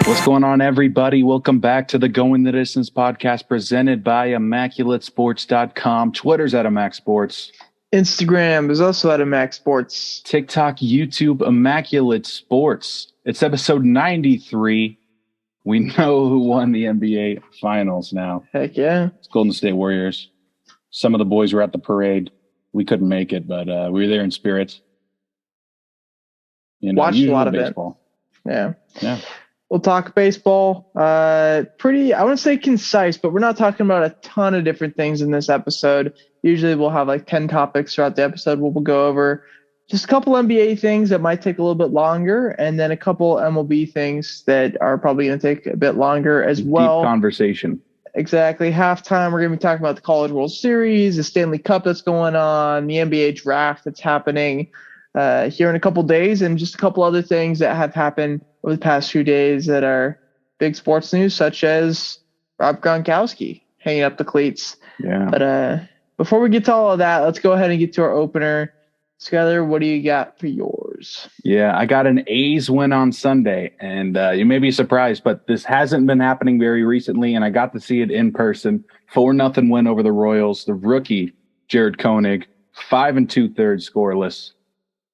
What's going on, everybody? Welcome back to the Going the Distance podcast presented by ImmacSports.com. Twitter's at ImmacSports. Instagram is also at ImmacSports. TikTok, YouTube, Immaculate Sports. It's episode 93. We know who won the NBA Finals now. Heck yeah. It's Golden State Warriors. Some of the boys were at the parade. We couldn't make it, but we were there in spirit. Watched a lot of baseball. Yeah. We'll talk baseball. Pretty, I wouldn't say concise, but we're not talking about a ton of different things in this episode. Usually we'll have like 10 topics throughout the episode. We'll go over just a couple NBA things that might take a little bit longer, and then a couple MLB things that are probably going to take a bit longer as well. Deep conversation. Exactly. Halftime, we're going to be talking about the College World Series, the Stanley Cup that's going on, the NBA draft that's happening here in a couple days, and just a couple other things that have happened over the past few days that are big sports news, such as Rob Gronkowski hanging up the cleats. Yeah. But before we get to all of that, let's go ahead and get to our opener. Skyler, what do you got for yours? Yeah, I got an A's win on Sunday, and you may be surprised, but this hasn't been happening very recently, and I got to see it in person. 4-0 win over the Royals. The rookie, Jared Koenig, 5 2/3 scoreless.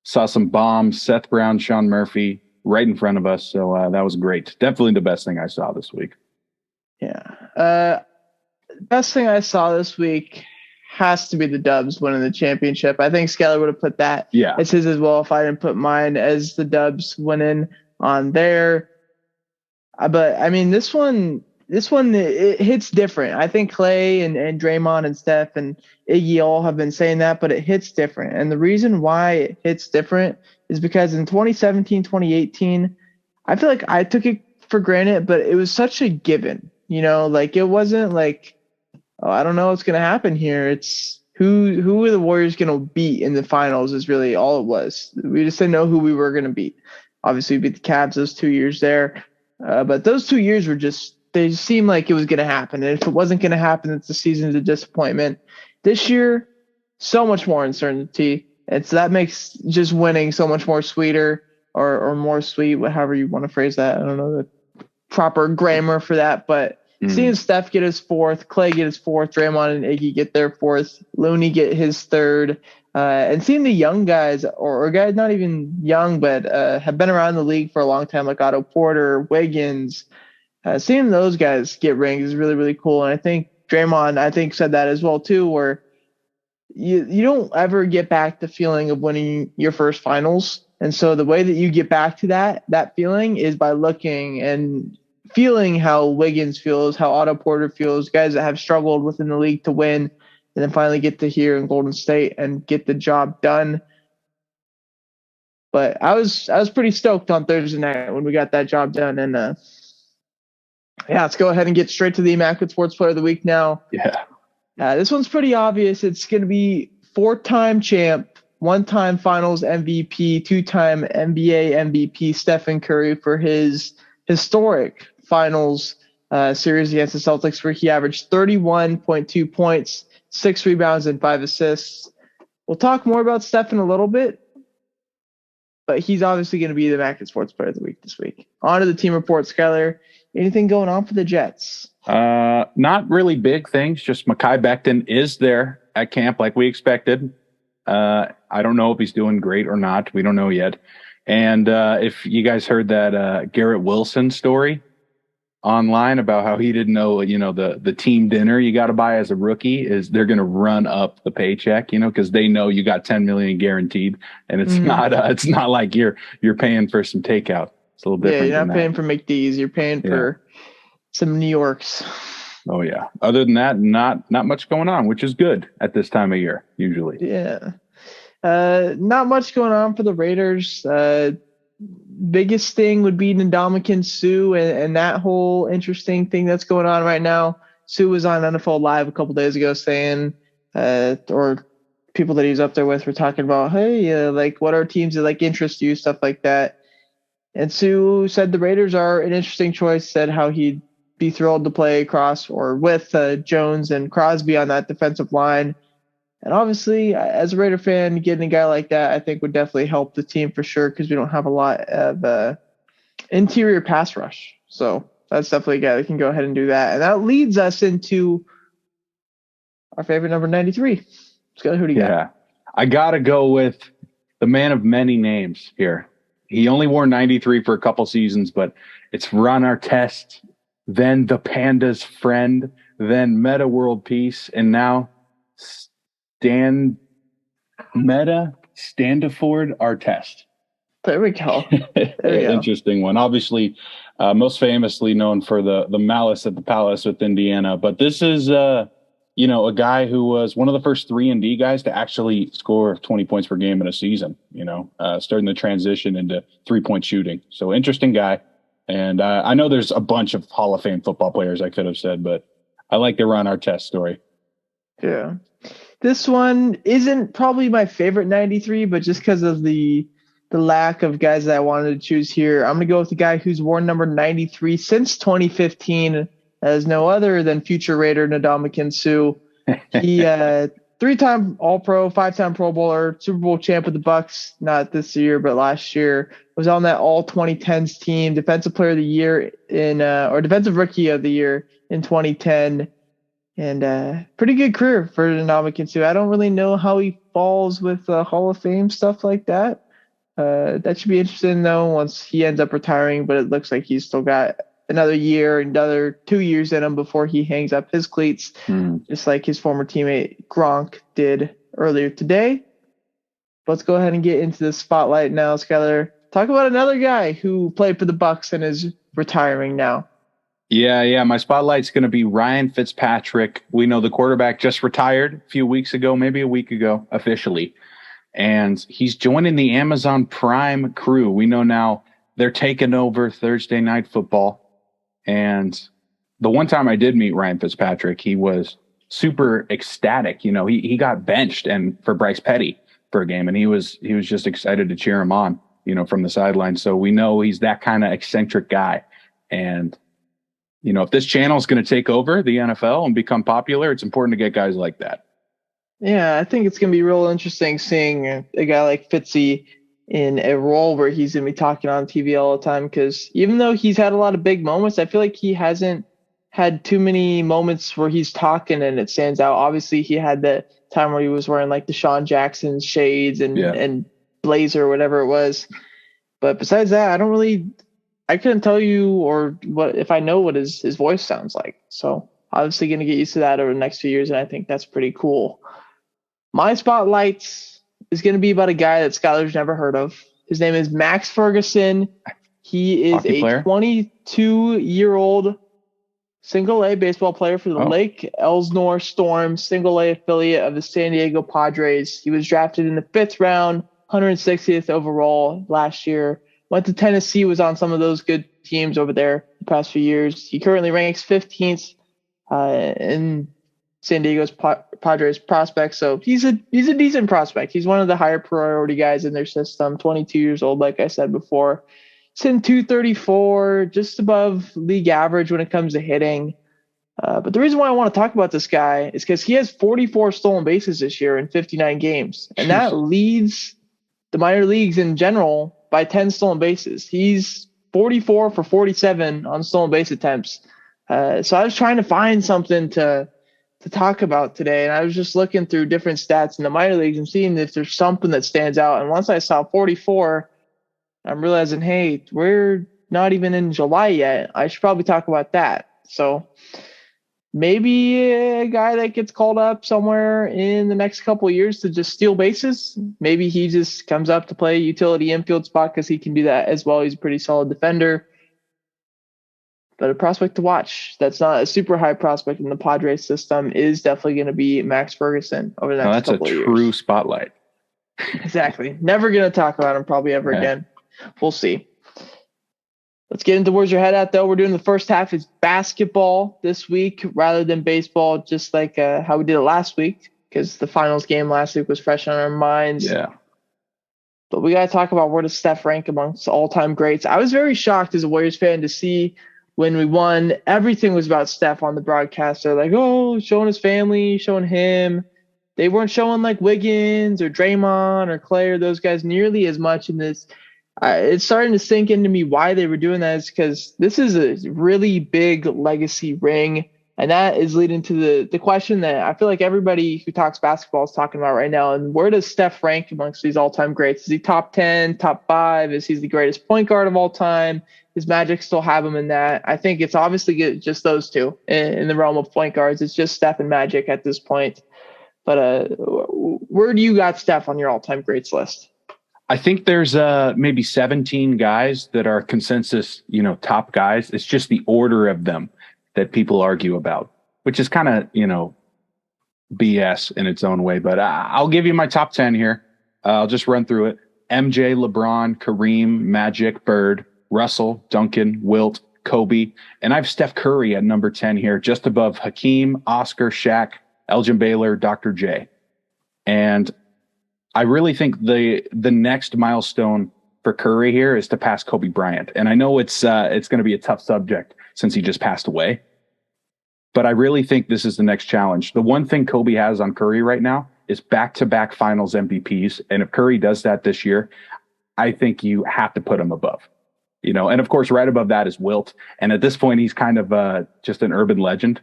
Saw some bombs, Seth Brown, Sean Murphy, right in front of us, so that was great. Definitely the best thing I saw this week. Yeah. Best thing I saw this week has to be the Dubs winning the championship. I think Skyler would have put that as his as well if I didn't put mine as the Dubs winning on there. But, I mean, this one it hits different. I think Clay and Draymond and Steph and Iggy all have been saying that, but it hits different. And the reason why it hits different is because in 2017, 2018, I feel like I took it for granted, but it was such a given. You know, like it wasn't like, oh, I don't know what's going to happen here. It's who are the Warriors going to beat in the finals is really all it was. We just didn't know who we were going to beat. Obviously, we beat the Cavs those 2 years there. But those 2 years were they seemed like it was going to happen. And if it wasn't going to happen, it's a season of disappointment. This year, so much more uncertainty. And so that makes just winning so much more sweeter or more sweet, however you want to phrase that. I don't know the proper grammar for that, but seeing Steph get his fourth, Clay get his fourth, Draymond and Iggy get their fourth, Looney get his third, and seeing the young guys or guys not even young but have been around the league for a long time, like Otto Porter, Wiggins, seeing those guys get rings is really, really cool. And I think Draymond, said that as well too, where you don't ever get back the feeling of winning your first finals. And so the way that you get back to that feeling is by looking and feeling how Wiggins feels, how Otto Porter feels, guys that have struggled within the league to win, and then finally get to here in Golden State and get the job done. But I was pretty stoked on Thursday night when we got that job done. And let's go ahead and get straight to the Immaculate Sports Player of the Week now. Yeah. This one's pretty obvious. It's going to be 4-time champ, 1-time Finals MVP, 2-time NBA MVP Stephen Curry for his historic Finals series against the Celtics, where he averaged 31.2 points, 6 rebounds, and 5 assists. We'll talk more about Steph in a little bit, but he's obviously going to be the Immaculate Sports Player of the Week this week. On to the team report, Skyler. Anything going on for the Jets? Not really big things. Just Mekhi Becton is there at camp like we expected. I don't know if he's doing great or not. We don't know yet. And if you guys heard that Garrett Wilson story online about how he didn't know, the team dinner you got to buy as a rookie is they're going to run up the paycheck, because they know you got $10 million guaranteed, and it's not like you're paying for some takeout. It's a little different. Yeah, you're not paying for McD's. You're paying for some New Yorks. Oh yeah. Other than that, not much going on, which is good at this time of year usually. Yeah. Not much going on for the Raiders. Biggest thing would be Ndamukong Suh and that whole interesting thing that's going on right now. Suh was on NFL Live a couple days ago saying, or people that he's up there with were talking about, hey, what are teams that interest you, stuff like that. And Suh said the Raiders are an interesting choice, said how he'd be thrilled to play across or with Jones and Crosby on that defensive line. And obviously, as a Raider fan, getting a guy like that, I think would definitely help the team for sure, because we don't have a lot of interior pass rush. So that's definitely a guy that can go ahead and do that. And that leads us into our favorite number 93. Scott, who do you got? I got to go with the man of many names here. He only wore 93 for a couple seasons, but it's Ron Artest, then the Panda's friend, then Meta World Peace, and now Standiford Artest. There we go. Interesting one. Obviously, most famously known for the Malice at the Palace with Indiana, but this is a guy who was one of the first 3-and-D guys to actually score 20 points per game in a season, starting the transition into 3-point shooting. So interesting guy. And I know there's a bunch of Hall of Fame football players I could have said, but I like the Ron Artest story. Yeah. This one isn't probably my favorite 93, but just because of the lack of guys that I wanted to choose here, I'm going to go with the guy who's worn number 93 since 2015 as no other than future Raider Ndamukong Suh. He 3-time All-Pro, 5-time Pro Bowler, Super Bowl champ with the Bucs, not this year but last year. Was on that All 2010s team, Defensive Player of the Year or Defensive Rookie of the Year in 2010. And pretty good career for Ndamukong Suh. I don't really know how he falls with Hall of Fame stuff like that. That should be interesting though once he ends up retiring, but it looks like he's still got another year, another 2 years in him before he hangs up his cleats, just like his former teammate Gronk did earlier today. Let's go ahead and get into the spotlight now, Skylar. Talk about another guy who played for the Bucs and is retiring now. Yeah. My spotlight's going to be Ryan Fitzpatrick. We know the quarterback just retired a few weeks ago, maybe a week ago, officially. And he's joining the Amazon Prime crew. We know now they're taking over Thursday Night Football. And the one time I did meet Ryan Fitzpatrick, he was super ecstatic. He got benched for Bryce Petty for a game, and he was just excited to cheer him on, from the sideline. So we know he's that kind of eccentric guy. And if this channel is going to take over the NFL and become popular, it's important to get guys like that. Yeah, I think it's going to be real interesting seeing a guy like Fitzy in a role where he's going to be talking on TV all the time, because even though he's had a lot of big moments, I feel like he hasn't had too many moments where he's talking and it stands out. Obviously, he had the time where he was wearing like the Deshaun Jackson shades and blazer or whatever it was. But besides that, I couldn't tell you if I know what his voice sounds like. So obviously going to get used to that over the next few years, and I think that's pretty cool. My spotlight is going to be about a guy that Skylar's never heard of. His name is Max Ferguson. He is a 22-year-old single-A baseball player for the Lake Elsinore Storm, single-A affiliate of the San Diego Padres. He was drafted in the 5th round, 160th overall last year. Went to Tennessee, was on some of those good teams over there the past few years. He currently ranks 15th in San Diego's Padres prospects. So he's a decent prospect. He's one of the higher priority guys in their system. 22 years old, like I said before. He's in 234, just above league average when it comes to hitting. But the reason why I want to talk about this guy is because he has 44 stolen bases this year in 59 games. And that leads the minor leagues in general by 10 stolen bases. He's 44 for 47 on stolen base attempts. So I was trying to find something to talk about today, and I was just looking through different stats in the minor leagues and seeing if there's something that stands out. And once I saw 44, I'm realizing, hey, we're not even in July yet. I should probably talk about that. So maybe a guy that gets called up somewhere in the next couple of years to just steal bases. Maybe he just comes up to play a utility infield spot because he can do that as well. He's a pretty solid defender. But a prospect to watch that's not a super high prospect in the Padres system is definitely going to be Max Ferguson over the next couple of years. That's a true spotlight. Exactly. Never going to talk about him probably ever again. We'll see. Let's get into where's your head at, though. We're doing the first half is basketball this week rather than baseball, just like how we did it last week, because the finals game last week was fresh on our minds. Yeah. But we got to talk about where does Steph rank amongst all-time greats. I was very shocked as a Warriors fan to see when we won, everything was about Steph on the broadcast. They're like, showing his family, showing him. They weren't showing like Wiggins or Draymond or Clay or those guys nearly as much in this It's starting to sink into me why they were doing that is because this is a really big legacy ring. And that is leading to the question that I feel like everybody who talks basketball is talking about right now. And where does Steph rank amongst these all-time greats? Is he top 10, top 5? Is he the greatest point guard of all time? Does Magic still have him in that? I think it's obviously just those two in the realm of point guards. It's just Steph and Magic at this point. But where do you got Steph on your all-time greats list? I think there's maybe 17 guys that are consensus, top guys. It's just the order of them that people argue about, which is kind of, BS in its own way. But I'll give you my top 10 here. I'll just run through it. MJ, LeBron, Kareem, Magic, Bird, Russell, Duncan, Wilt, Kobe. And I have Steph Curry at number 10 here, just above Hakeem, Oscar, Shaq, Elgin Baylor, Dr. J. And I really think the next milestone for Curry here is to pass Kobe Bryant. And I know it's going to be a tough subject since he just passed away. But I really think this is the next challenge. The one thing Kobe has on Curry right now is back-to-back finals MVPs. And if Curry does that this year, I think you have to put him above. And of course, right above that is Wilt. And at this point, he's kind of just an urban legend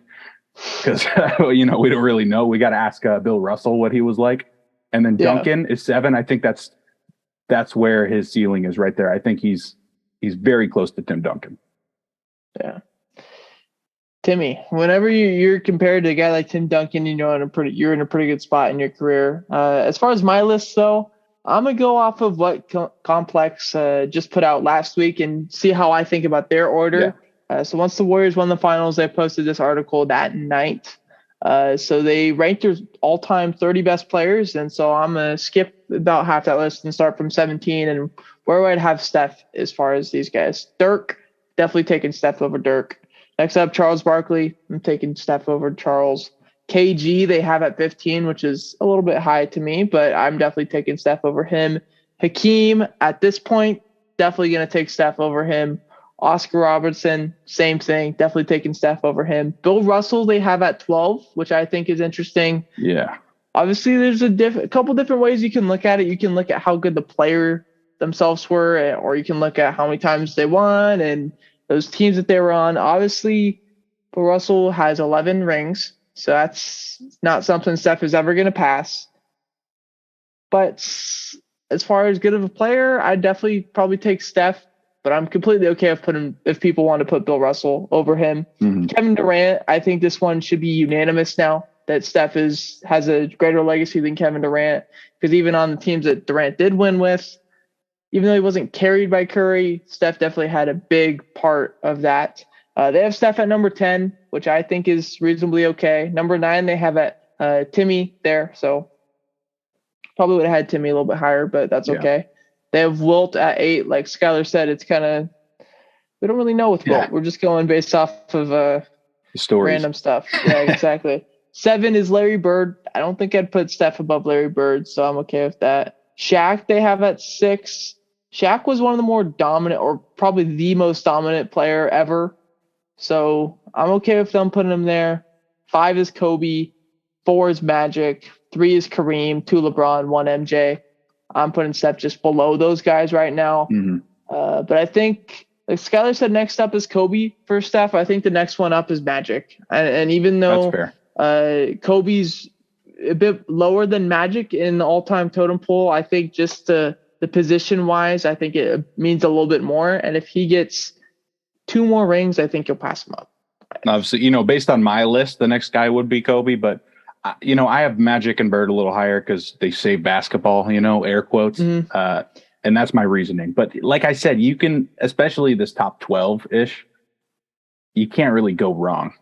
because, we don't really know. We got to ask Bill Russell what he was like. And then Duncan is 7. I think that's where his ceiling is right there. I think he's very close to Tim Duncan. Yeah. Timmy, whenever you're compared to a guy like Tim Duncan, you're in a pretty good spot in your career. As far as my list, though, I'm gonna go off of what Complex just put out last week and see how I think about their order. Yeah. So once the Warriors won the finals, they posted this article that night. So they ranked their all-time 30 best players, and so I'm gonna skip about half that list and start from 17. And where would I have Steph as far as these guys? Dirk, definitely taking Steph over Dirk. Next up, Charles Barkley. I'm taking Steph over Charles. KG they have at 15, which is a little bit high to me, but I'm definitely taking Steph over him. Hakeem, at this point, definitely going to take Steph over him. Oscar Robertson, same thing, definitely taking Steph over him. Bill Russell they have at 12, which I think is interesting. Yeah. Obviously, there's a couple different ways you can look at it. You can look at how good the player themselves were, or you can look at how many times they won and those teams that they were on. Obviously, Bill Russell has 11 rings, so that's not something Steph is ever going to pass. But as far as good of a player, I'd definitely probably take Steph, but I'm completely okay if people want to put Bill Russell over him. Mm-hmm. Kevin Durant, I think this one should be unanimous now that Steph has a greater legacy than Kevin Durant, because even on the teams that Durant did win with, even though he wasn't carried by Curry, Steph definitely had a big part of that. They have Steph at number 10, which I think is reasonably okay. Number 9, they have at Timmy there, so probably would have had Timmy a little bit higher, but that's okay. They have Wilt at 8. Like Skylar said, it's kind of, we don't really know with Wilt. We're just going based off of random stuff. Yeah, exactly. 7 is Larry Bird. I don't think I'd put Steph above Larry Bird, so I'm okay with that. Shaq they have at 6. Shaq was one of the more dominant, or probably the most dominant player ever. So I'm okay with them putting him there. 5 is Kobe. 4 is Magic. 3 is Kareem. 2 LeBron. 1 MJ. I'm putting Steph just below those guys right now. Mm-hmm. But I think, like Skylar said, next up is Kobe for Steph. I think the next one up is Magic. And even though Kobe's a bit lower than Magic in the all-time totem pole, I think just the position-wise, I think it means a little bit more. And if he gets 2 more rings, I think you'll pass him up. Obviously, based on my list, the next guy would be Kobe. But, I have Magic and Bird a little higher because they say basketball, air quotes. Mm-hmm. And that's my reasoning. But like I said, you can, especially this top 12-ish, you can't really go wrong.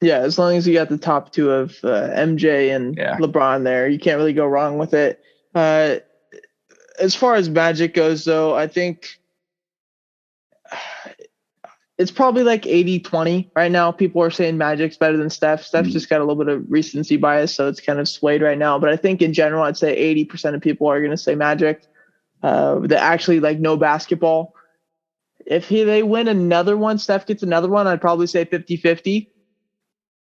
Yeah, as long as you got the top 2 of MJ and LeBron there, you can't really go wrong with it. As far as Magic goes, though, I think it's probably like 80-20 right now. People are saying Magic's better than Steph. Steph's just got a little bit of recency bias, so it's kind of swayed right now. But I think in general, I'd say 80% of people are going to say Magic that actually know basketball. If they win another one, Steph gets another one, I'd probably say 50-50.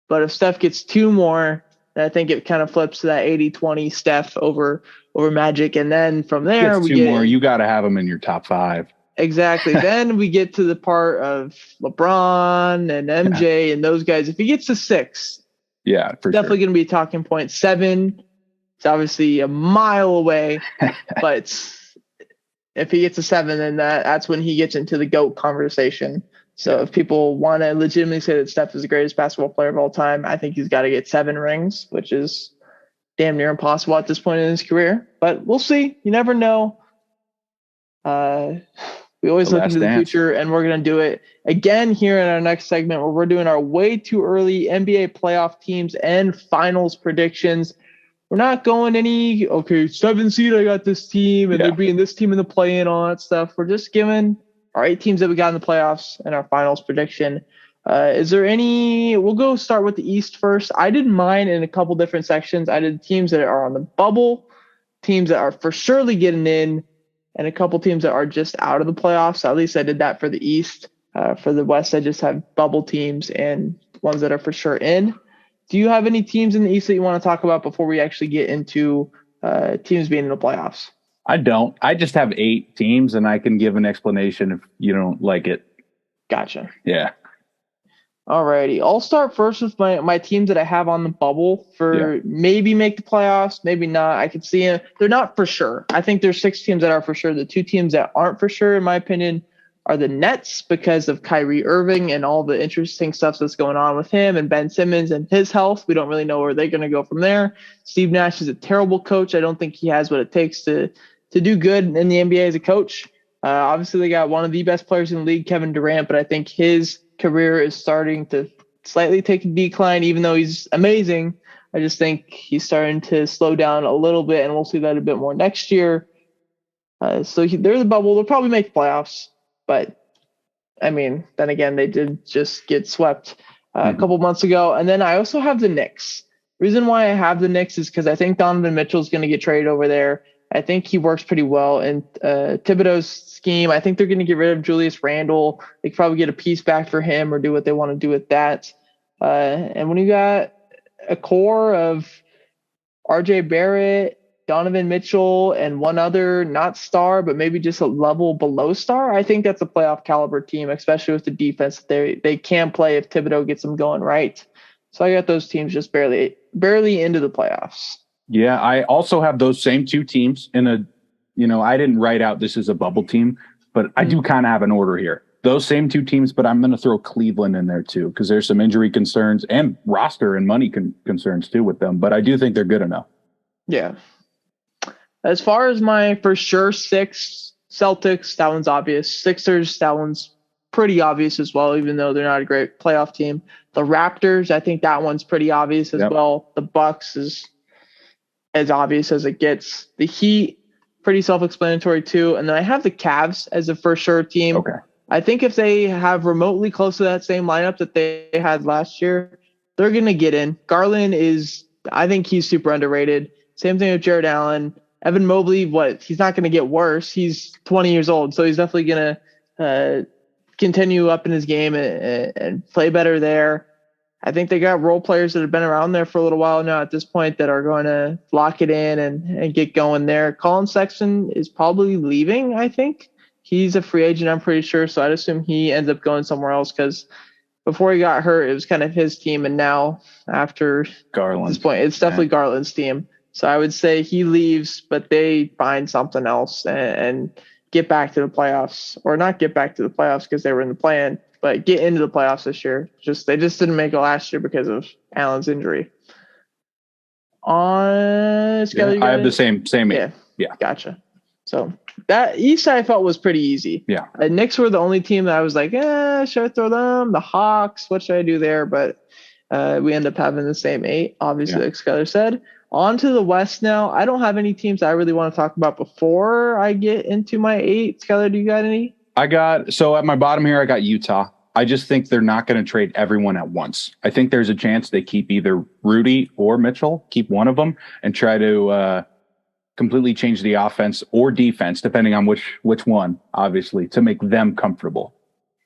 But if Steph gets 2 more, And I think it kind of flips to that 80-20 Steph over Magic. And then from there, we get 2 more. You got to have them in your top 5. Exactly. Then we get to the part of LeBron and MJ and those guys. If he gets to 6, definitely going to be a talking point. 7, it's obviously a mile away, but if he gets to 7, then that's when he gets into the GOAT conversation. So if people want to legitimately say that Steph is the greatest basketball player of all time, I think he's got to get 7 rings, which is damn near impossible at this point in his career. But we'll see. You never know. We always look into the future, and we're going to do it again here in our next segment where we're doing our way too early NBA playoff teams and finals predictions. We're not going 7 seed, I got this team, and they're being this team in the play-in, all that stuff. We're just giving our 8 teams that we got in the playoffs and our finals prediction. Is there any – we'll go start with the East first. I did mine in a couple different sections. I did teams that are on the bubble, teams that are for surely getting in, and a couple teams that are just out of the playoffs. So at least I did that for the East. For the West, I just have bubble teams and ones that are for sure in. Do you have any teams in the East that you want to talk about before we actually get into teams being in the playoffs? I don't. I just have 8 teams, and I can give an explanation if you don't like it. Gotcha. Yeah. Alrighty. I'll start first with my teams that I have on the bubble for maybe make the playoffs, maybe not. I could see them. They're not for sure. I think there's 6 teams that are for sure. The 2 teams that aren't for sure, in my opinion, are the Nets because of Kyrie Irving and all the interesting stuff that's going on with him and Ben Simmons and his health. We don't really know where they're going to go from there. Steve Nash is a terrible coach. I don't think he has what it takes to do good in the NBA as a coach. Obviously, they got one of the best players in the league, Kevin Durant, but I think his career is starting to slightly take a decline, even though he's amazing. I just think he's starting to slow down a little bit, and we'll see that a bit more next year. So they're the bubble. They'll probably make playoffs, but I mean, then again, they did just get swept a couple months ago. And then I also have the Knicks. Reason why I have the Knicks is because I think Donovan Mitchell is going to get traded over there. I think he works pretty well in Thibodeau's scheme. I think they're going to get rid of Julius Randle. They could probably get a piece back for him or do what they want to do with that. And when you got a core of RJ Barrett, Donovan Mitchell, and one other, not star, but maybe just a level below star, I think that's a playoff caliber team, especially with the defense they can play if Thibodeau gets them going right. So I got those teams just barely into the playoffs. Yeah, I also have those same 2 teams in a, I didn't write out this is a bubble team, but I do kind of have an order here. Those same 2 teams, but I'm going to throw Cleveland in there too, because there's some injury concerns and roster and money concerns too with them, but I do think they're good enough. Yeah. As far as my for sure 6, Celtics, that one's obvious. Sixers, that one's pretty obvious as well, even though they're not a great playoff team. The Raptors, I think that one's pretty obvious as well. The Bucks is as obvious as it gets. The Heat, pretty self-explanatory too. And then I have the Cavs as a for sure team. Okay. I think if they have remotely close to that same lineup that they had last year, they're going to get in. Garland I think he's super underrated. Same thing with Jared Allen. Evan Mobley, he's not going to get worse. He's 20 years old, so he's definitely going to continue up in his game and play better there. I think they got role players that have been around there for a little while now at this point that are going to lock it in and get going there. Colin Sexton is probably leaving, I think. He's a free agent, I'm pretty sure, so I'd assume he ends up going somewhere else because before he got hurt, it was kind of his team, and now after this point, it's definitely Garland's team. So I would say he leaves, but they find something else and get back to the playoffs, or not get back to the playoffs because they were in the play-in, but get into the playoffs this year. They just didn't make it last year because of Allen's injury. Skelly, I have the same. Yeah. Gotcha. So that East I felt was pretty easy. Yeah. Knicks were the only team that I was like, should I throw them? The Hawks, what should I do there? But we end up having the same 8, obviously, like Skyler said. On to the West now. I don't have any teams I really want to talk about before I get into my 8. Skyler, do you got any? So at my bottom here, I got Utah. I just think they're not going to trade everyone at once. I think there's a chance they keep either Rudy or Mitchell, keep one of them, and try to completely change the offense or defense, depending on which one, obviously, to make them comfortable.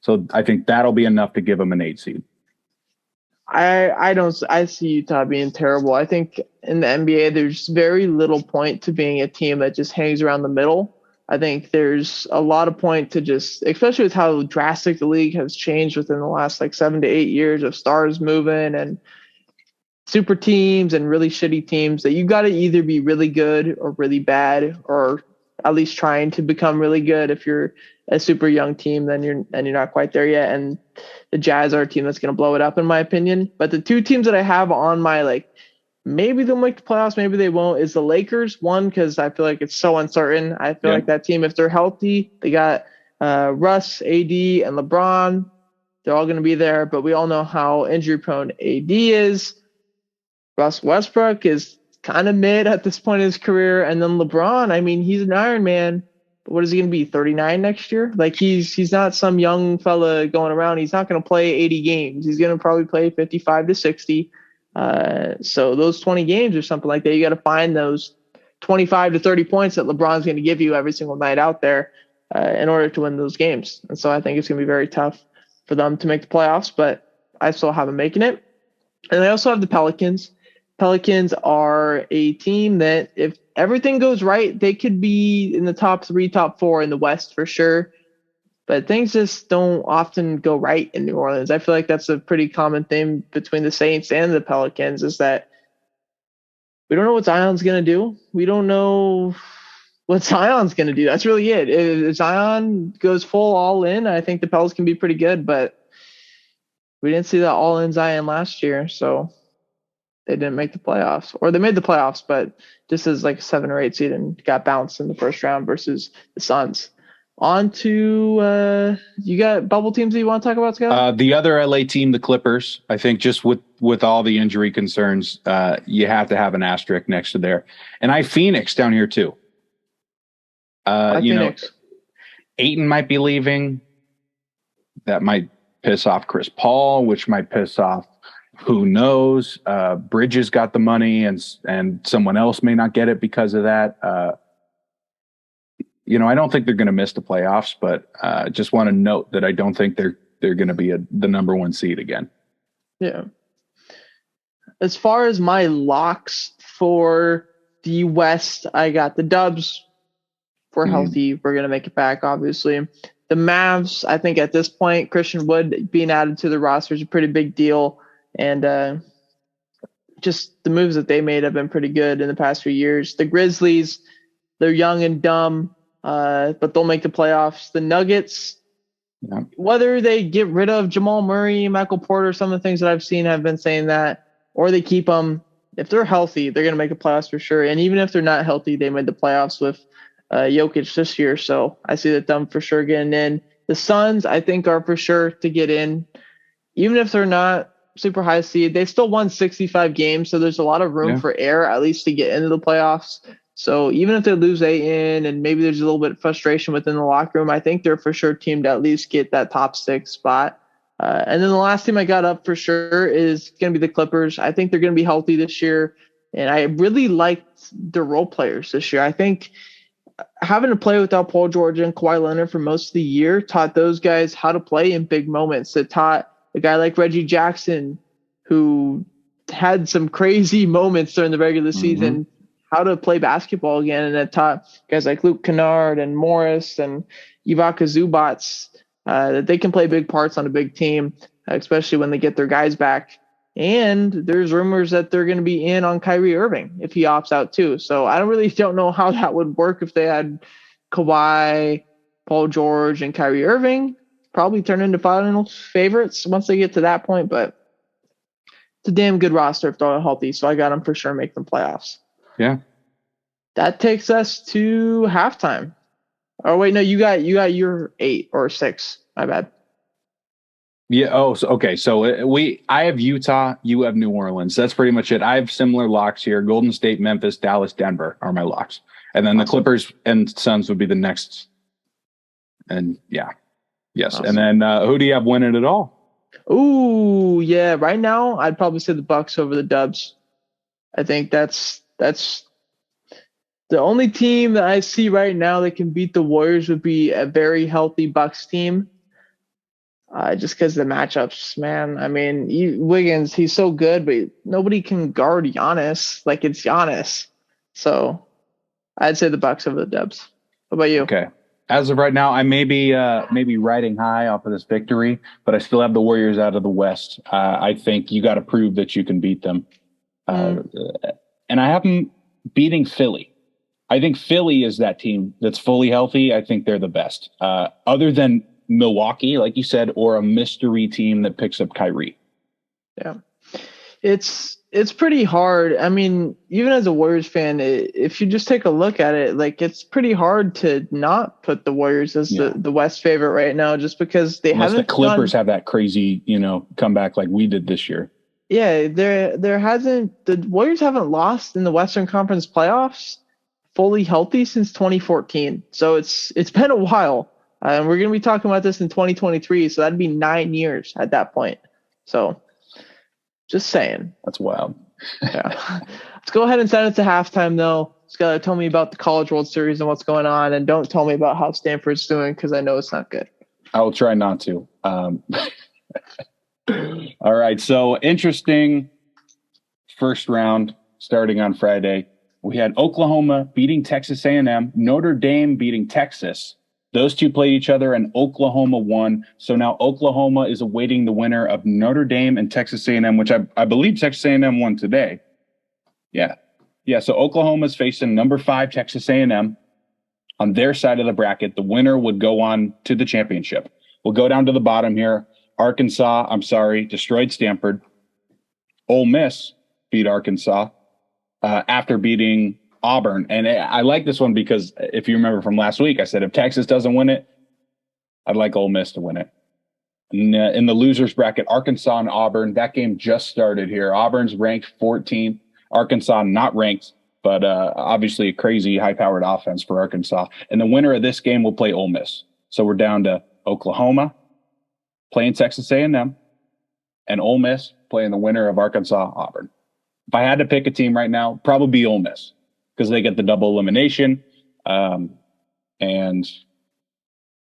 So I think that'll be enough to give them an 8 seed. I see Utah being terrible. I think in the NBA there's very little point to being a team that just hangs around the middle. I think there's a lot of point to just, especially with how drastic the league has changed within the last like 7 to 8 years of stars moving and super teams and really shitty teams, that you got to either be really good or really bad, or at least trying to become really good. If you're a super young team, then you're not quite there yet. And the Jazz are a team that's going to blow it up, in my opinion. But the two teams that I have on my like, maybe they'll make the playoffs, maybe they won't, is the Lakers. One, because I feel like it's so uncertain. I feel like that team, if they're healthy, they got Russ, AD, and LeBron. They're all going to be there. But we all know how injury prone AD is. Russ Westbrook is kind of mid at this point in his career. And then LeBron, I mean, he's an Iron Man. But what is he going to be, 39 next year? Like, he's not some young fella going around. He's not going to play 80 games. He's going to probably play 55 to 60. So those 20 games or something like that, you got to find those 25 to 30 points that LeBron's going to give you every single night out there in order to win those games. And so I think it's going to be very tough for them to make the playoffs, but I still have them making it. And I also have the Pelicans. Pelicans are a team that, if everything goes right, they could be in the top 3, top 4 in the West for sure. But things just don't often go right in New Orleans. I feel like that's a pretty common theme between the Saints and the Pelicans, is that we don't know what Zion's going to do. We don't know what Zion's going to do. That's really it. If Zion goes full all in, I think the Pelicans can be pretty good, but we didn't see that all in Zion last year. So they didn't make the playoffs, or they made the playoffs, but just as like a 7 or 8 seed and got bounced in the first round versus the Suns. On to you got bubble teams that you want to talk about, Scott? The other LA team, the Clippers. I think just with all the injury concerns, you have to have an asterisk next to there. And I Phoenix down here too. Phoenix. Ayton might be leaving. That might piss off Chris Paul, which might piss off who knows. Bridges got the money, and someone else may not get it because of that. I don't think they're going to miss the playoffs, but just want to note that I don't think they're going to be the number 1 seed again. Yeah. As far as my locks for the West, I got the Dubs. If we're healthy, we're going to make it back, obviously. The Mavs, I think at this point, Christian Wood being added to the roster is a pretty big deal. And just the moves that they made have been pretty good in the past few years. The Grizzlies, they're young and dumb, but they'll make the playoffs. The Nuggets, whether they get rid of Jamal Murray, Michael Porter, some of the things that I've seen have been saying that, or they keep them. If they're healthy, they're going to make the playoffs for sure. And even if they're not healthy, they made the playoffs with Jokic this year. So I see that them for sure getting in. The Suns, I think, are for sure to get in. Even if they're not super high seed, they've still won 65 games. So there's a lot of room for error, at least to get into the playoffs. So even if they lose Ayton and maybe there's a little bit of frustration within the locker room, I think they're for sure team to at least get that top 6 spot. And then the last team I got up for sure is going to be the Clippers. I think they're going to be healthy this year. And I really liked the role players this year. I think having to play without Paul George and Kawhi Leonard for most of the year taught those guys how to play in big moments. It taught a guy like Reggie Jackson, who had some crazy moments during the regular season, how to play basketball again. And it taught guys like Luke Kennard and Morris and Ivica Zubac that they can play big parts on a big team, especially when they get their guys back. And there's rumors that they're going to be in on Kyrie Irving if he opts out too. So I don't know how that would work if they had Kawhi, Paul George, and Kyrie Irving. Probably turn into finals favorites once they get to that point, but it's a damn good roster if they're all healthy. So I got them for sure make them playoffs. Yeah. That takes us to halftime. Oh wait, no, you got your 8 or 6. My bad. Yeah. Oh, so, okay. So I have Utah. You have New Orleans. That's pretty much it. I have similar locks here. Golden State, Memphis, Dallas, Denver are my locks. And then the Clippers and Suns would be the next. And yeah. Yes. Awesome. And then who do you have winning it all? Ooh, yeah. Right now, I'd probably say the Bucks over the Dubs. I think that's the only team that I see right now that can beat the Warriors would be a very healthy Bucks team. just because the matchups, man. I mean, Wiggins, he's so good, but nobody can guard Giannis like it's Giannis. So I'd say the Bucks over the Dubs. What about you? Okay. As of right now, I may be riding high off of this victory, but I still have the Warriors out of the West. I think you got to prove that you can beat them. And I have them beating Philly. I think Philly is that team that's fully healthy. I think they're the best. Other than Milwaukee, like you said, or a mystery team that picks up Kyrie. Yeah. It's pretty hard. I mean, even as a Warriors fan, if you just take a look at it, like it's pretty hard to not put the Warriors as the West favorite right now, just because they Unless haven't. The Clippers have that crazy, comeback like we did this year. Yeah, the Warriors haven't lost in the Western Conference playoffs fully healthy since 2014. So it's been a while, and we're gonna be talking about this in 2023. So that'd be 9 years at that point. So. Just saying. That's wild. Yeah. Let's go ahead and send it to halftime, though. Skylar, tell me about the College World Series and what's going on, and don't tell me about how Stanford's doing because I know it's not good. I will try not to. All right. So interesting first round starting on Friday. We had Oklahoma beating Texas A&M, Notre Dame beating Texas. Those two played each other, and Oklahoma won. So now Oklahoma is awaiting the winner of Notre Dame and Texas A&M, which I believe Texas A&M won today. Yeah. So Oklahoma's facing number 5 Texas A&M on their side of the bracket. The winner would go on to the championship. We'll go down to the bottom here. Arkansas, destroyed Stanford. Ole Miss beat Arkansas after beating Auburn. And I like this one because if you remember from last week, I said if Texas doesn't win it, I'd like Ole Miss to win it. In the losers bracket, Arkansas and Auburn, that game just started here. Auburn's ranked 14th. Arkansas not ranked, but obviously a crazy high-powered offense for Arkansas. And the winner of this game will play Ole Miss. So we're down to Oklahoma playing Texas A&M and Ole Miss playing the winner of Arkansas Auburn. If I had to pick a team right now, probably be Ole Miss, because they get the double elimination. And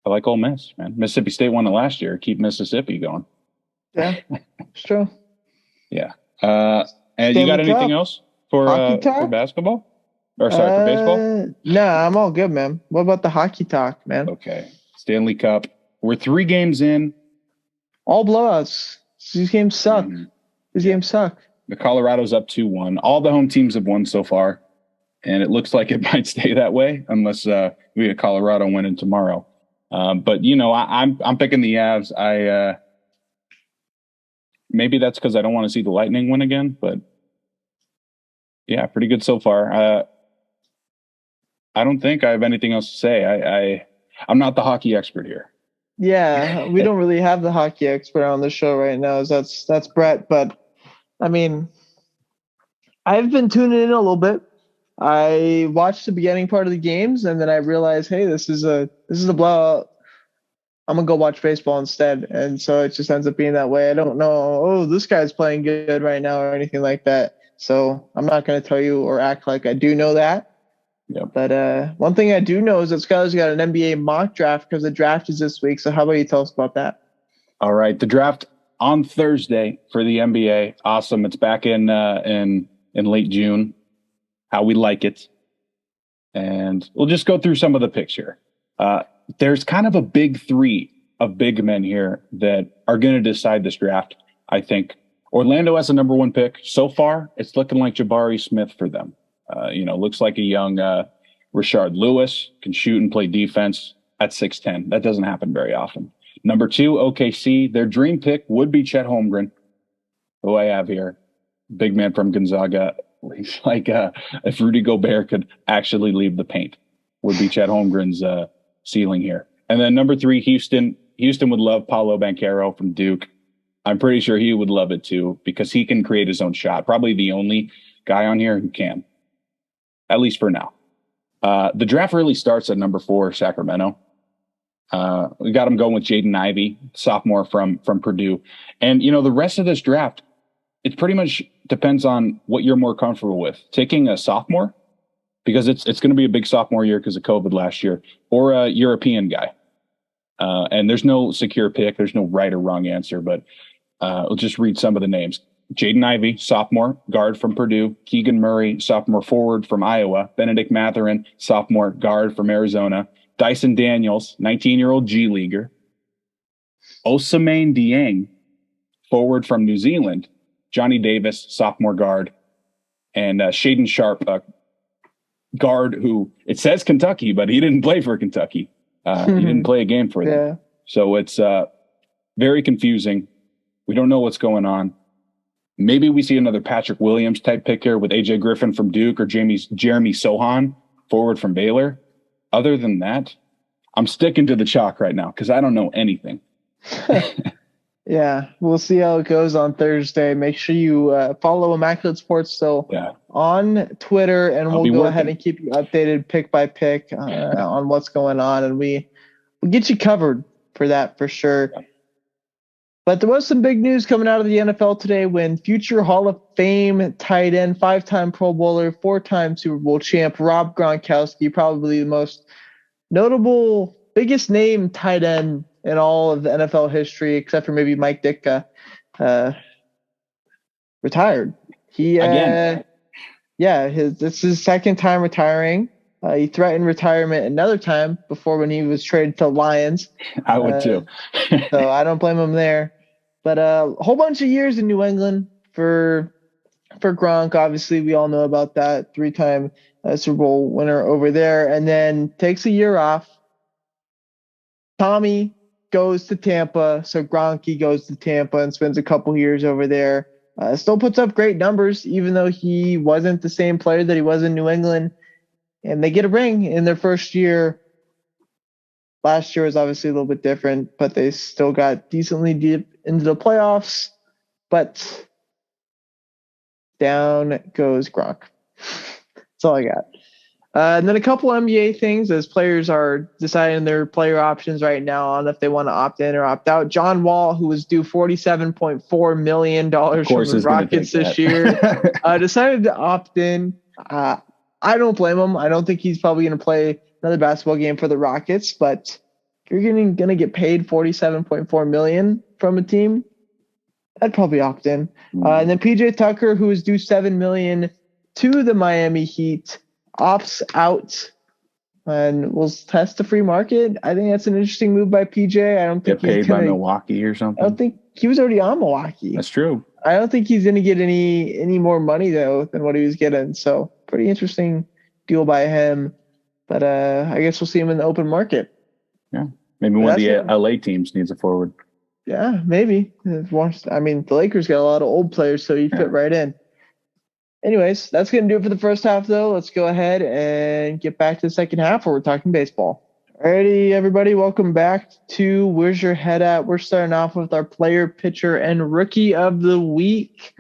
I like Ole Miss, man. Mississippi State won it last year. Keep Mississippi going. Yeah, it's true. Yeah. And you got anything else for basketball? Or sorry, for baseball? No, I'm all good, man. What about the hockey talk, man? Okay. Stanley Cup. We're 3 games in. All blowouts. These games suck. These games suck. The Colorado's up 2-1. All the home teams have won so far. And it looks like it might stay that way unless we get Colorado winning tomorrow. But I'm picking the Avs. Maybe that's because I don't want to see the Lightning win again. But yeah, pretty good so far. I don't think I have anything else to say. I'm not the hockey expert here. Yeah, we don't really have the hockey expert on the show right now. That's Brett. But I mean, I've been tuning in a little bit. I watched the beginning part of the games, and then I realized, hey, this is a blowout. I'm gonna go watch baseball instead, and so it just ends up being that way. I don't know, oh, this guy's playing good right now or anything like that. So I'm not gonna tell you or act like I do know that. Yep. But one thing I do know is that Skyler's got an NBA mock draft because the draft is this week. So how about you tell us about that? All right, the draft on Thursday for the NBA. Awesome. It's back in late June. How we like it. And we'll just go through some of the picks here. There's kind of a big 3 of big men here that are going to decide this draft. I think Orlando has a number 1 pick. So far, it's looking like Jabari Smith for them. Looks like a young Rashard Lewis, can shoot and play defense at 6'10". That doesn't happen very often. Number 2, OKC. Their dream pick would be Chet Holmgren, who I have here. Big man from Gonzaga. He's like if Rudy Gobert could actually leave the paint, would be Chet Holmgren's ceiling here. And then number 3, Houston. Houston would love Paolo Banchero from Duke. I'm pretty sure he would love it too because he can create his own shot. Probably the only guy on here who can, at least for now. The draft really starts at number 4, Sacramento. We got him going with Jaden Ivey, sophomore from Purdue. And, the rest of this draft, it pretty much depends on what you're more comfortable with. Taking a sophomore, because it's going to be a big sophomore year because of COVID last year, or a European guy. And there's no secure pick. There's no right or wrong answer, but I'll just read some of the names. Jaden Ivey, sophomore, guard from Purdue. Keegan Murray, sophomore forward from Iowa. Benedict Matherin, sophomore, guard from Arizona. Dyson Daniels, 19-year-old G-leaguer. Osamane Dieng, forward from New Zealand. Johnny Davis, sophomore guard. And Shaden Sharp, guard who, it says Kentucky, but he didn't play for Kentucky. He didn't play a game for them. Yeah. So it's very confusing. We don't know what's going on. Maybe we see another Patrick Williams type pick here with AJ Griffin from Duke or Jeremy Sohan, forward from Baylor. Other than that, I'm sticking to the chalk right now because I don't know anything. Yeah, we'll see how it goes on Thursday. Make sure you follow Immaculate Sports on Twitter, and we'll go ahead and keep you updated pick by pick on what's going on, and we'll get you covered for that for sure. Yeah. But there was some big news coming out of the NFL today when future Hall of Fame tight end, 5-time Pro Bowler, 4-time Super Bowl champ, Rob Gronkowski, probably the most notable, biggest name tight end in all of the NFL history, except for maybe Mike Ditka, retired. This is his second time retiring. He threatened retirement another time before when he was traded to Lions. I would too. So I don't blame him there. But a whole bunch of years in New England for Gronk. Obviously, we all know about that. 3-time Super Bowl winner over there. And then takes a year off. Tommy goes to Tampa. So Gronky goes to Tampa and spends a couple years over there. Still puts up great numbers, even though he wasn't the same player that he was in New England. And they get a ring in their first year. Last year was obviously a little bit different, but they still got decently deep into the playoffs. But down goes Gronk. That's all I got. And then a couple NBA things as players are deciding their player options right now on if they want to opt in or opt out. John Wall, who was due $47.4 million from the Rockets this year, decided to opt in. I don't blame him. I don't think he's probably going to play another basketball game for the Rockets, but if you're going to get paid $47.4 million from a team, I'd probably opt in. And then PJ Tucker, who is due $7 million to the Miami Heat, opts out and will test the free market. I think that's an interesting move by PJ. I don't think get paid by Milwaukee or something. I don't think he was already on Milwaukee. That's true. I don't think he's going to get any more money though than what he was getting. So pretty interesting deal by him. But I guess we'll see him in the open market. Yeah, maybe one of the LA teams needs a forward. Yeah, maybe. I mean, the Lakers got a lot of old players, so you fit right in. Anyways, that's going to do it for the first half, though. Let's go ahead and get back to the second half where we're talking baseball. Alrighty, everybody, welcome back to Where's Your Head At? We're starting off with our player, pitcher, and rookie of the week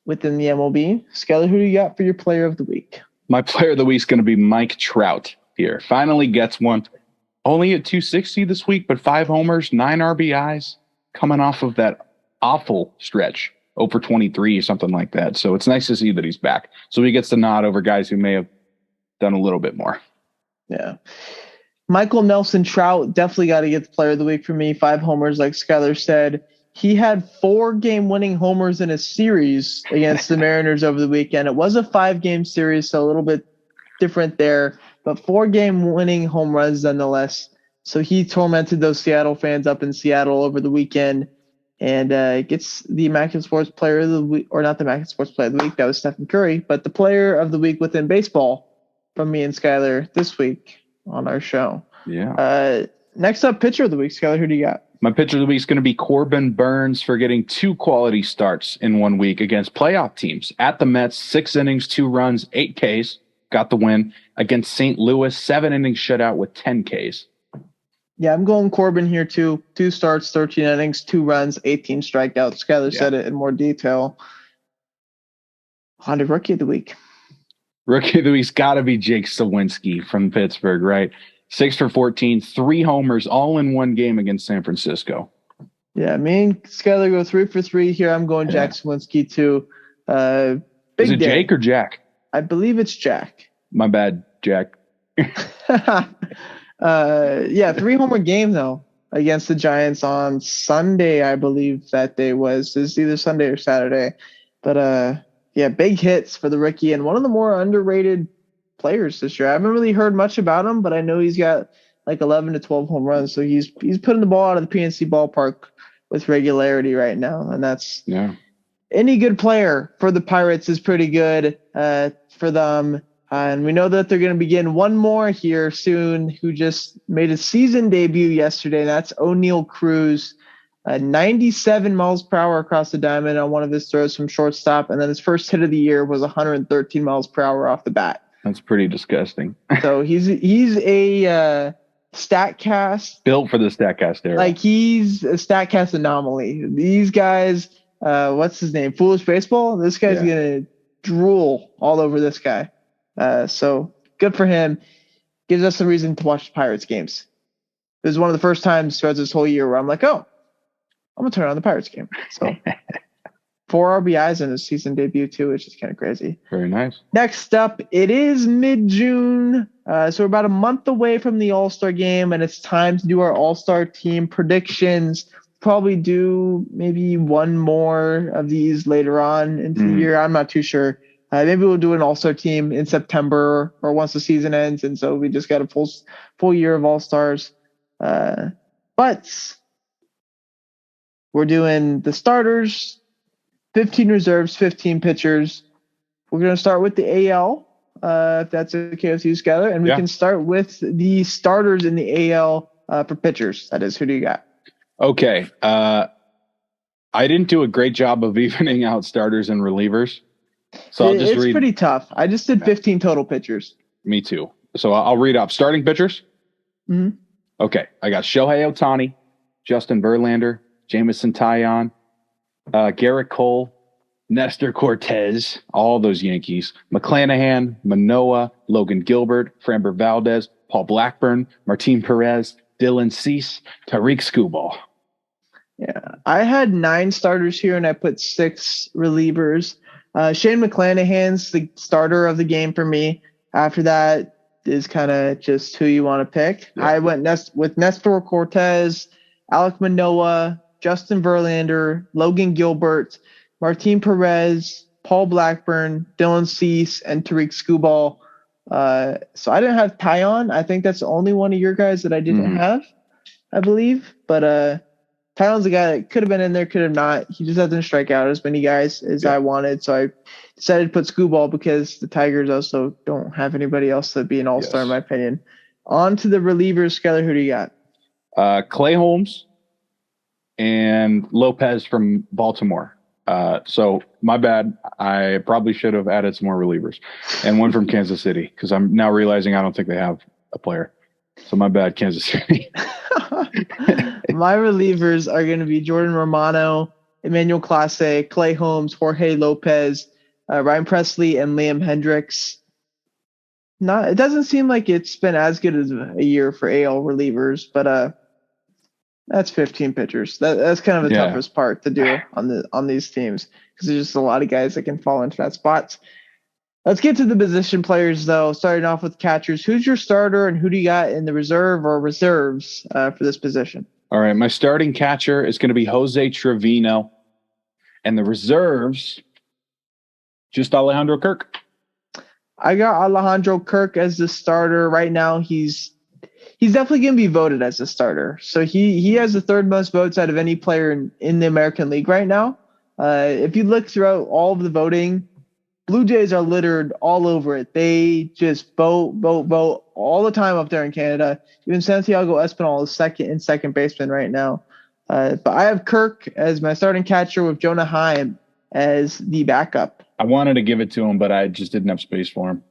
within the MLB. Skyler, who do you got for your player of the week? My player of the week is going to be Mike Trout here. Finally gets one. Only at 260 this week, but 5 homers, 9 RBIs, coming off of that awful stretch. 0 for 23 or something like that. So it's nice to see that he's back. So he gets the nod over guys who may have done a little bit more. Yeah. Michael Nelson Trout definitely got to get the player of the week for me. 5 homers, like Skyler said. He had 4 game-winning homers in a series against the Mariners over the weekend. It was a 5-game series, so a little bit different there. But 4 game-winning home runs nonetheless. So he tormented those Seattle fans up in Seattle over the weekend. And gets the Immaculate Sports Player of the Week, or not the Immaculate Sports Player of the Week, that was Stephen Curry, but the Player of the Week within baseball from me and Skyler this week on our show. Yeah. Next up, Pitcher of the Week. Skyler, who do you got? My Pitcher of the Week is going to be Corbin Burns for getting 2 quality starts in 1 week against playoff teams. At the Mets, 6 innings, 2 runs, 8 Ks, got the win. Against St. Louis, 7 innings shutout with 10 Ks. Yeah, I'm going Corbin here too. 2 starts, 13 innings, 2 runs, 18 strikeouts. Skyler said it in more detail. On to Rookie of the Week. Rookie of the Week's got to be Jake Sawinski from Pittsburgh, right? 6 for 14, 3 homers, all in 1 game against San Francisco. Yeah, me and Skyler go 3 for 3 here. I'm going Jack Sawinski too. Is it day. Jake or Jack? I believe it's Jack. My bad, Jack. 3 homer game though. against the Giants on Sunday, I believe that day was. It's either Sunday or Saturday. But yeah, big hits for the rookie and one of the more underrated players this year. I haven't really heard much about him, but I know he's got like 11 to 12 home runs. So he's putting the ball out of the PNC ballpark with regularity right now. And that's any good player for the Pirates is pretty good for them. And we know that they're going to begin one more here soon who just made a season debut yesterday. And that's O'Neal Cruz. 97 miles per hour across the diamond on one of his throws from shortstop. And then his first hit of the year was 113 miles per hour off the bat. That's pretty disgusting. So he's a StatCast. Built for the StatCast era. Like he's a StatCast anomaly. These guys, what's his name? Foolish Baseball? This guy's going to drool all over this guy. So good for him. Gives us a reason to watch Pirates games. It was one of the first times throughout this whole year where I'm like, oh, I'm going to turn on the Pirates game. So 4 RBIs in his season debut too, which is kind of crazy. Very nice. Next up, it is mid-June. So we're about a month away from the All-Star game, and it's time to do our All-Star team predictions. Probably do maybe one more of these later on into the year. I'm not too sure. Maybe we'll do an All-Star team in September or once the season ends, and so we just got a full year of All-Stars. But we're doing the starters, 15 reserves, 15 pitchers. We're going to start with the AL, if that's okay with you, Skyler. And we can start with the starters in the AL for pitchers. That is, who do you got? Okay. I didn't do a great job of evening out starters and relievers. So I'll just read. It's pretty tough. I just did 15 total pitchers. Me too. So I'll read off starting pitchers. Mm-hmm. Okay. I got Shohei Ohtani, Justin Verlander, Jameson Taillon, Garrett Cole, Nestor Cortez, all those Yankees, McClanahan, Manoah, Logan Gilbert, Framber Valdez, Paul Blackburn, Martin Perez, Dylan Cease, Tariq Skubal. Yeah, I had 9 starters here and I put 6 relievers. Shane McClanahan's the starter of the game for me. After that is kind of just who you want to pick. Yeah. I went with Nestor Cortez, Alek Manoah, Justin Verlander, Logan Gilbert, Martin Perez, Paul Blackburn, Dylan Cease, and Tariq Skubal. So I didn't have Taillon. I think that's the only one of your guys that I didn't have, I believe. But Taillon's a guy that could have been in there, could have not. He just doesn't strike out as many guys as I wanted. So I decided to put Skubal because the Tigers also don't have anybody else that'd be an all-star in my opinion. On to the relievers. Skyler, who do you got? Clay Holmes and Lopez from Baltimore. So my bad. I probably should have added some more relievers and one from Kansas City because I'm now realizing I don't think they have a player. So my bad, Kansas City. My relievers are going to be Jordan Romano, Emmanuel Clase, Clay Holmes, Jorge Lopez, Ryan Presley, and Liam Hendricks. It doesn't seem like it's been as good as a year for AL relievers, but that's 15 pitchers. That's kind of the toughest part to do on these teams because there's just a lot of guys that can fall into that spot. Let's get to the position players, though, starting off with catchers. Who's your starter and who do you got in the reserve or reserves for this position? All right, my starting catcher is going to be Jose Trevino. And the reserves, just Alejandro Kirk. I got Alejandro Kirk as the starter. Right now, he's definitely going to be voted as a starter. So he has the 3rd most votes out of any player in the American League right now. If you look throughout all of the voting, Blue Jays are littered all over it. They just vote all the time up there in Canada. Even Santiago Espinal is second baseman right now. But I have Kirk as my starting catcher with Jonah Heim as the backup. I wanted to give it to him, but I just didn't have space for him.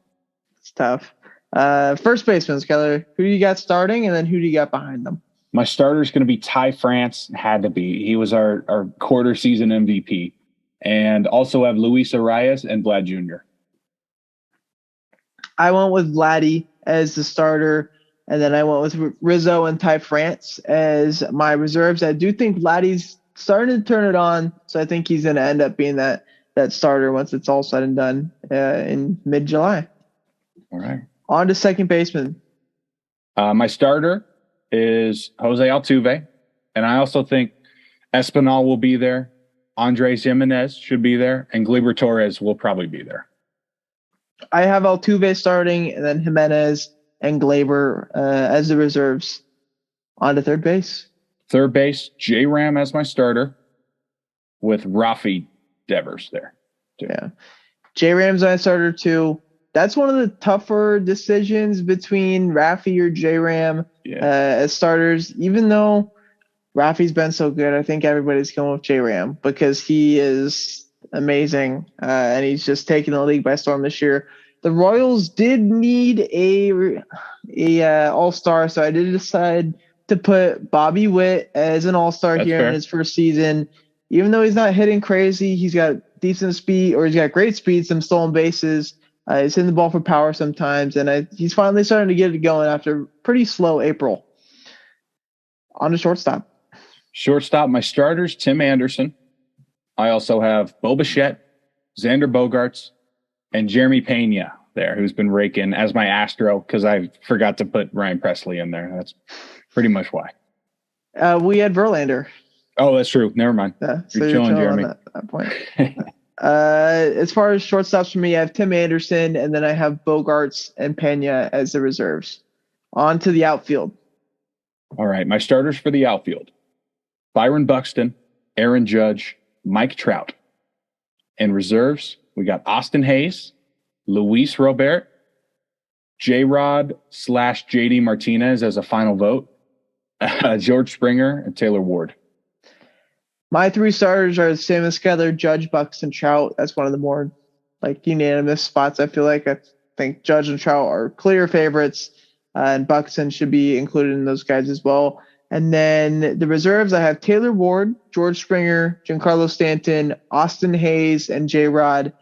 It's tough. First baseman, Skyler, who do you got starting, and then who do you got behind them? My starter is going to be Ty France. Had to be. He was our quarter season MVP. And also have Luis Arias and Vlad Jr. I went with Vladdy as the starter, and then I went with Rizzo and Ty France as my reserves. I do think Vladdy's starting to turn it on, so I think he's going to end up being that starter once it's all said and done in mid-July. All right. On to second baseman. My starter is Jose Altuve. And I also think Espinal will be there. Andres Jimenez should be there. And Gleyber Torres will probably be there. I have Altuve starting, and then Jimenez and Gleyber as the reserves. On to third base. Third base, J-Ram as my starter with Rafi Devers there. Too. Yeah. J-Ram's my starter too. That's one of the tougher decisions between Rafi or J-Ram as starters. Even though Rafi's been so good, I think everybody's going with J-Ram because he is amazing and he's just taking the league by storm this year. The Royals did need a All-Star, so I did decide to put Bobby Witt as an All-Star here in his first season. Even though he's not hitting crazy, he's got decent speed, or he's got great speed, some stolen bases. He's hitting the ball for power sometimes, and he's finally starting to get it going after a pretty slow April. On to shortstop. Shortstop, my starters, Tim Anderson. I also have Bo Bichette, Xander Bogaerts, and Jeremy Pena there, who's been raking as my Astro because I forgot to put Ryan Presley in there. That's pretty much why. We had Verlander. Oh, that's true. Never mind. Yeah, so you're chilling, Jeremy. On that point. As far as shortstops for me, I have Tim Anderson, and then I have Bogaerts and Pena as the reserves. On to the outfield. All right, my starters for the outfield. Byron Buxton, Aaron Judge, Mike Trout. And reserves, we got Austin Hayes, Luis Robert, J-Rod / JD Martinez as a final vote, George Springer, and Taylor Ward. My three starters are the same as Skyler, Judge, Buxton, Trout. That's one of the more unanimous spots. I feel like I think Judge and Trout are clear favorites, and Buxton should be included in those guys as well. And then the reserves, I have Taylor Ward, George Springer, Giancarlo Stanton, Austin Hayes, and J-Rod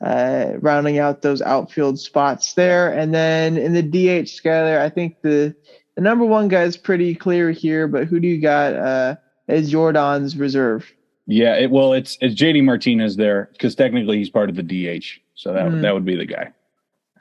rounding out those outfield spots there. And then in the DH, Skyler, I think the number one guy is pretty clear here, but who do you got as Jordan's reserve? Yeah, it's JD Martinez there because technically he's part of the DH, so that would be the guy.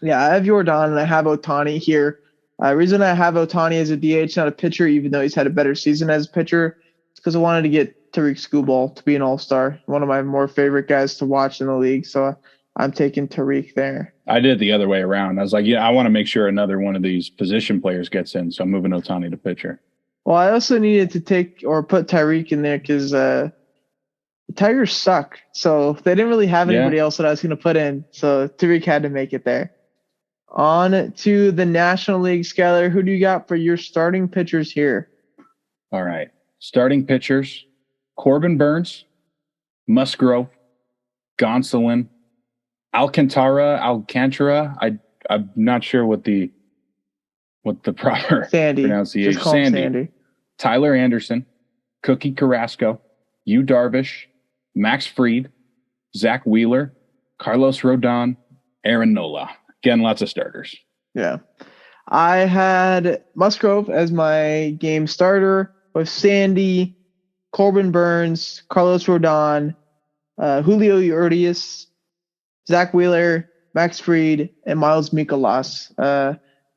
Yeah, I have Jordan and I have Ohtani here. Reason I have Ohtani as a DH, not a pitcher, even though he's had a better season as a pitcher, is because I wanted to get Tariq Skubal to be an All-Star, one of my more favorite guys to watch in the league. So I'm taking Tariq there. I did it the other way around. I was like, I want to make sure another one of these position players gets in, so I'm moving Ohtani to pitcher. Well, I also needed to put Tyreek in there because the Tigers suck. So they didn't really have anybody else that I was going to put in. So Tyreek had to make it there. On to the National League, Skyler. Who do you got for your starting pitchers here? All right. Starting pitchers, Corbin Burns, Musgrove, Gonsolin, Alcantara. I'm not sure what the proper pronunciation is. Sandy. Tyler Anderson, Cookie Carrasco, Yu Darvish, Max Fried, Zach Wheeler, Carlos Rodon, Aaron Nola. Again, lots of starters. Yeah. I had Musgrove as my game starter with Sandy, Corbin Burns, Carlos Rodon, Julio Urias, Zach Wheeler, Max Fried, and Miles Mikolas,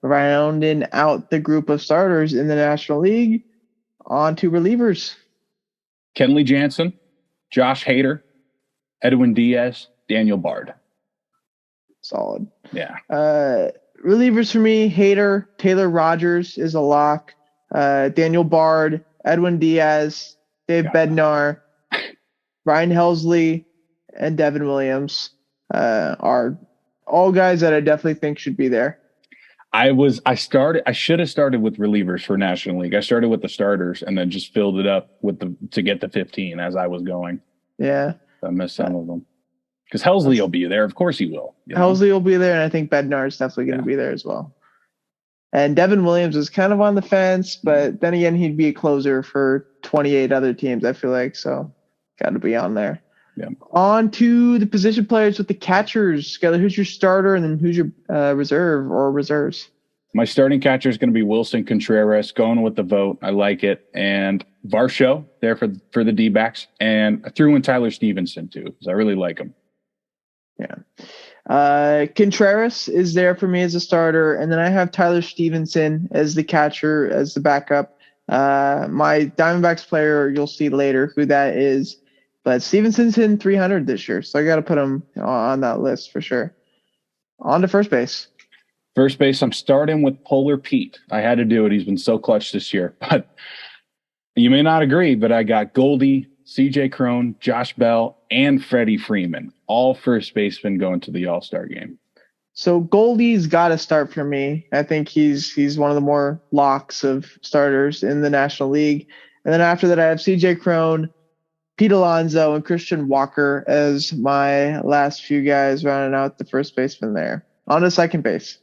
rounding out the group of starters in the National League. On to relievers. Kenley Jansen, Josh Hader, Edwin Diaz, Daniel Bard. Solid. Yeah. Relievers for me, Hader, Taylor Rogers is a lock. Daniel Bard, Edwin Diaz, Dave Bednar, Ryan Helsley, and Devin Williams are all guys that I definitely think should be there. I should have started with relievers for National League. I started with the starters and then just filled it up to get the 15 as I was going. Yeah. So I missed some of them. Because Helsley will be there. Of course he will. Helsley will be there, and I think Bednar is definitely going to be there as well. And Devin Williams is kind of on the fence, but then again, he'd be a closer for 28 other teams, I feel like. So got to be on there. Yeah. On to the position players with the catchers. Skyler, who's your starter, and then who's your reserve or reserves? My starting catcher is going to be Wilson Contreras, going with the vote. I like it. And Varsho there for the D-backs. And I threw in Tyler Stevenson, too, because I really like him. Yeah. Contreras is there for me as a starter. And then I have Tyler Stevenson as the catcher, as the backup. My Diamondbacks player, you'll see later who that is. But Stevenson's hitting 300 this year, so I got to put him on that list for sure. On to first base. First base, I'm starting with Polar Pete. I had to do it. He's been so clutch this year. But you may not agree, but I got Goldie, CJ Cron, Josh Bell, and Freddie Freeman, all first basemen going to the All-Star game. So Goldie's got to start for me. I think he's one of the more locks of starters in the National League. And then after that, I have CJ Cron, Pete Alonso, and Christian Walker as my last few guys rounding out the first baseman there. On to second base.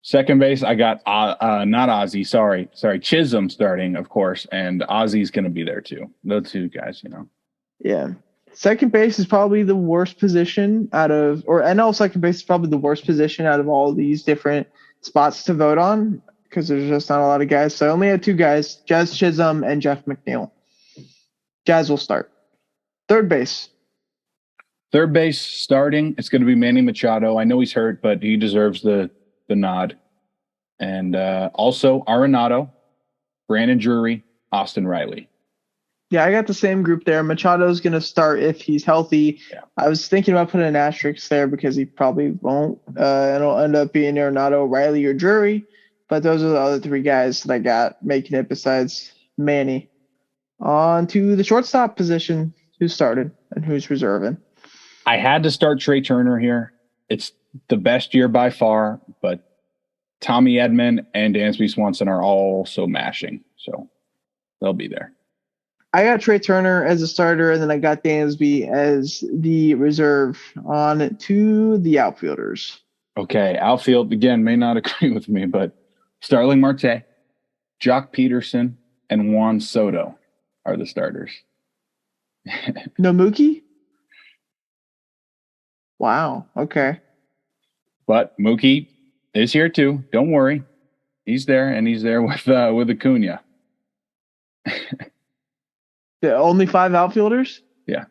Second base, I got not Ozzy. Sorry, Chisholm starting, of course, and Ozzy's going to be there too. Those two guys, Yeah. Second base is probably the worst position second base is probably the worst position out of all these different spots to vote on because there's just not a lot of guys. So I only had two guys, Jazz Chisholm and Jeff McNeil. Jazz will start. Third base. Third base starting, it's going to be Manny Machado. I know he's hurt, but he deserves the nod. And also Arenado, Brandon Drury, Austin Riley. Yeah, I got the same group there. Machado's going to start if he's healthy. Yeah. I was thinking about putting an asterisk there because he probably won't. It'll end up being Arenado, Riley, or Drury. But those are the other three guys that I got making it besides Manny. On to the shortstop position. Who started and who's reserving? I had to start Trey Turner here. It's the best year by far, but Tommy Edman and Dansby Swanson are also mashing, so they'll be there. I got Trey Turner as a starter, and then I got Dansby as the reserve. On to the outfielders. Okay, outfield, again, may not agree with me, but Starling Marte, Jock Peterson, and Juan Soto are the starters. No Mookie? Wow, okay. But Mookie is here too. Don't worry. He's there, and he's there with Acuna. The only 5 outfielders? Yeah.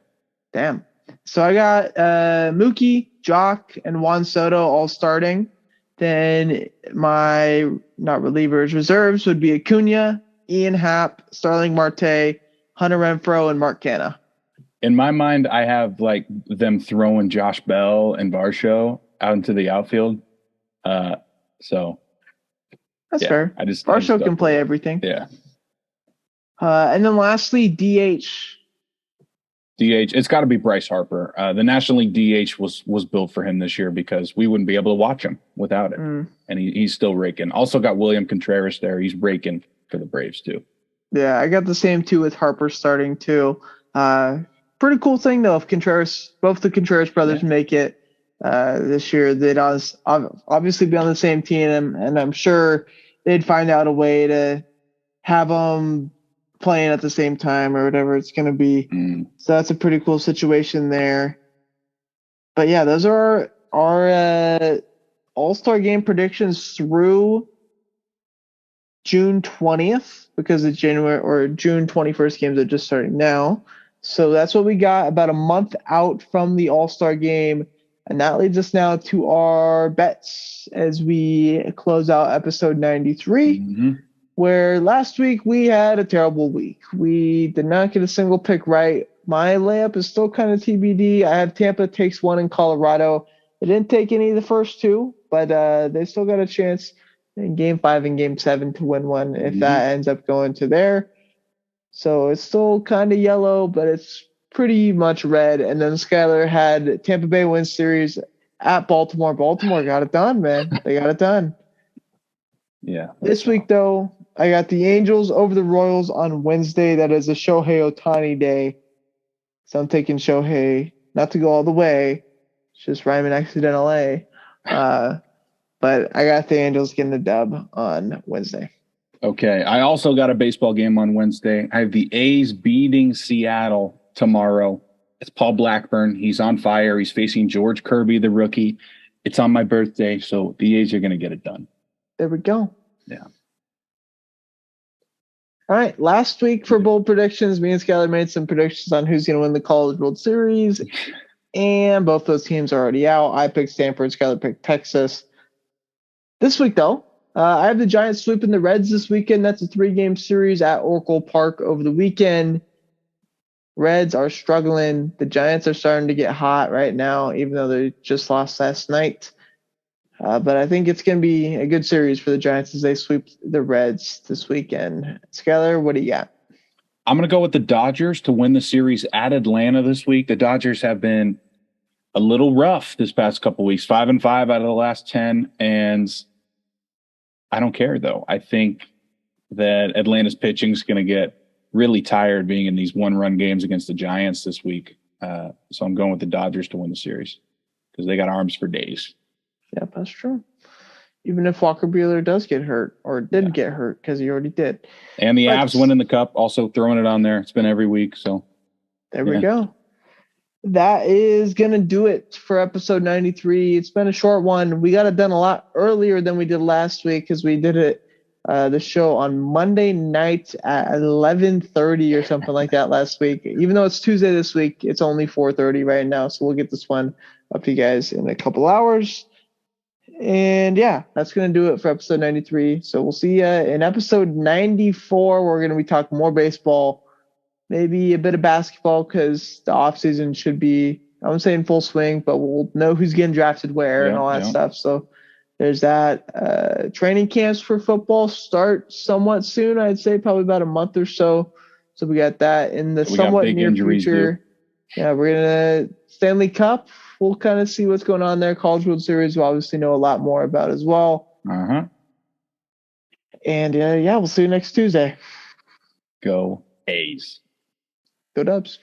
Damn. So I got Mookie, Jock, and Juan Soto all starting. Then my, not relievers, reserves would be Acuna, Ian Happ, Starling Marte, Hunter Renfroe, and Mark Canha. In my mind, I have like them throwing Josh Bell and Varsho out into the outfield. So that's fair. Varsho can play everything. Yeah. And then lastly, DH. It's got to be Bryce Harper. The National League DH was built for him this year because we wouldn't be able to watch him without it. And he's still raking. Also got William Contreras there. He's raking for the Braves too. Yeah, I got the same too with Harper starting too. Pretty cool thing though, if both the Contreras brothers make it this year, they'd obviously be on the same team, and I'm sure they'd find out a way to have them playing at the same time or whatever it's going to be. So that's a pretty cool situation there. But yeah, those are our All-Star game predictions through June 20th because the January or June 21st games are just starting now. So that's what we got about a month out from the All-Star game. And that leads us now to our bets as we close out episode 93, where last week we had a terrible week. We did not get a single pick right. My layup is still kind of TBD. I have Tampa takes 1 in Colorado. They didn't take any of the first 2, but they still got a chance in Game 5 and Game 7 to win one if that ends up going to there. So it's still kind of yellow, but it's pretty much red. And then Skylar had Tampa Bay win series at Baltimore. Baltimore got it done, man. They got it done. Yeah. This week, though, I got the Angels over the Royals on Wednesday. That is a Shohei Ohtani day. So I'm taking Shohei, not to go all the way. It's just rhyming accidental A. But I got the Angels getting the dub on Wednesday. Okay. I also got a baseball game on Wednesday. I have the A's beating Seattle tomorrow. It's Paul Blackburn. He's on fire. He's facing George Kirby, the rookie. It's on my birthday, so the A's are going to get it done. There we go. Yeah. All right. Last week for bold predictions, me and Skylar made some predictions on who's going to win the College World Series. And both those teams are already out. I picked Stanford. Skylar picked Texas. This week, though, I have the Giants sweeping the Reds this weekend. That's a 3-game series at Oracle Park over the weekend. Reds are struggling. The Giants are starting to get hot right now, even though they just lost last night. But I think it's going to be a good series for the Giants as they sweep the Reds this weekend. Skyler, what do you got? I'm going to go with the Dodgers to win the series at Atlanta this week. The Dodgers have been a little rough this past couple weeks, 5-5 out of the last 10. And I don't care, though. I think that Atlanta's pitching is going to get really tired being in these one-run games against the Giants this week. So I'm going with the Dodgers to win the series because they got arms for days. Yeah, that's true. Even if Walker Buehler does get hurt or didn't get hurt because he already did. And the Avs winning the Cup, also throwing it on there. It's been every week. So there we go. That is going to do it for episode 93. It's been a short one. We got it done a lot earlier than we did last week because we did it the show on Monday night at 11:30 or something like that last week. Even though it's Tuesday this week, it's only 4:30 right now. So we'll get this one up to you guys in a couple hours. And yeah, that's going to do it for episode 93. So we'll see you in episode 94. We're going to be talking more baseball, maybe a bit of basketball because the offseason should be, I wouldn't say in full swing, but we'll know who's getting drafted where and all that stuff. So there's that. Training camps for football start somewhat soon. I'd say probably about a month or so. So we got that in the somewhat near future. Yeah, we're going to Stanley Cup. We'll kind of see what's going on there. College World Series, we'll obviously know a lot more about as well. And we'll see you next Tuesday. Go A's. Go Dubs.